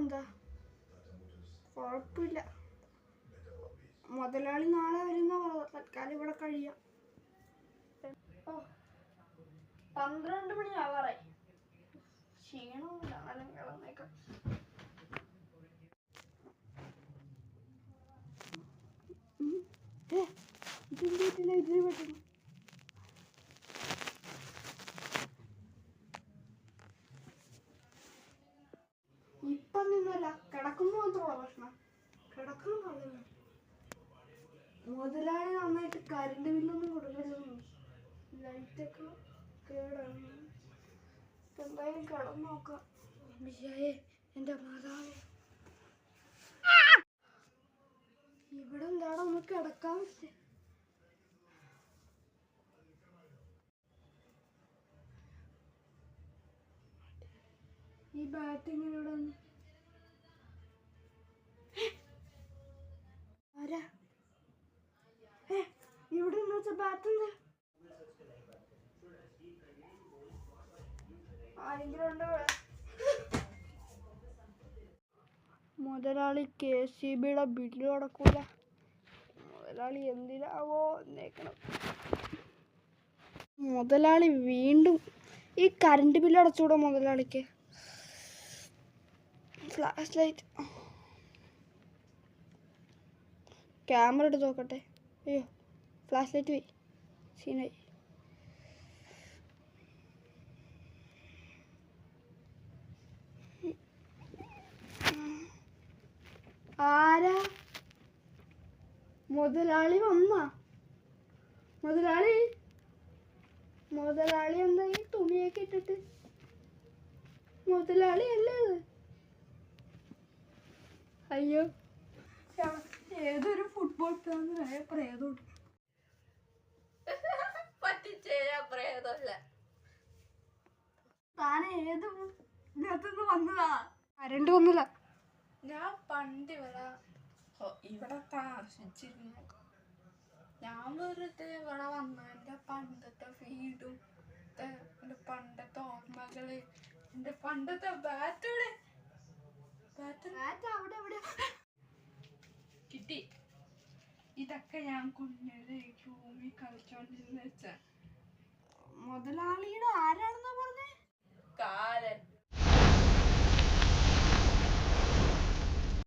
എന്താ കുഴപ്പമില്ല. മുതലാളി നാളെ വരുന്ന തൽക്കാലം ഇവിടെ കഴിയാം. 12 മണി ആവാറായി. ക്ഷീണമൊന്നുമില്ല, എന്നാലും കിടന്നേക്കാം. ഇപ്പം നിന്നല്ല, കിടക്കുമ്പോ മാത്രമുള്ള പ്രശ്നം. കിടക്കാൻ പറഞ്ഞു മുതലാളി നന്നായിട്ട് കറണ്ട് ബില്ലൊന്നും കൊടുക്കരുതെന്ന്. ലൈറ്റൊക്കെ കേടാണ്. എന്തായാലും കിടന്നു നോക്കാം. എന്റെ മാതാവേ, ഇവിടെ എന്താണോ ഒന്ന് കിടക്കാൻ പറ്റേ. ഈ ബാറ്റിങ്ങിന് ഇവിടെ ആരാ? ഇവിടെ വെച്ച ബാറ്റ് ആരെങ്കിലും ഉണ്ടോ? മുതലാളി KCBയുടെ ബില്ല് അടക്കൂല. മുതലാളി എന്തിനാവോ എന്നേക്കണം. മുതലാളി വീണ്ടും ഈ കറണ്ട് ബില്ല് അടച്ചുകൂടോ മുതലാളിക്ക്? ഫ്ലാഷ് ലൈറ്റ്, ക്യാമറ എടുത്ത് നോക്കട്ടെ. അയ്യോ, ഫ്ലാഷ് ലൈറ്റ് പോയി, സീനായി. ആരാ? മുതലാളി വന്നാ? മുതലാളി എന്താ ഈ തുണിയൊക്കെ ഇട്ടിട്ട്? മുതലാളി അല്ലേ ഇത്? അയ്യോ, ഏതൊരു ഫുട്ബോൾ പ്രേതോട്ട് പ്രേതമല്ല. താൻ ഏത് ഇതിനകത്തുനിന്ന് വന്നതാ? കരണ്ട് വന്നില്ല. ഞാൻ പണ്ട് ഇവിടെ താമസിച്ചിരുന്നു. ഞാൻ വെറുതെ ഇവിടെ വന്ന എൻ്റെ പണ്ടത്തെ വീടും എൻ്റെ പണ്ടത്തെ ഓർമ്മകള്, എൻ്റെ പണ്ടത്തെ ബാറ്റ് അവിടെ കിട്ടി. ഇതൊക്കെ ഞാൻ കുഞ്ഞിലെ ഭൂമി കളിച്ചോണ്ടിരുന്ന വെച്ച. മുതലാളിയുടെ ആരാണെന്നാ പറഞ്ഞേ? കാലൻ.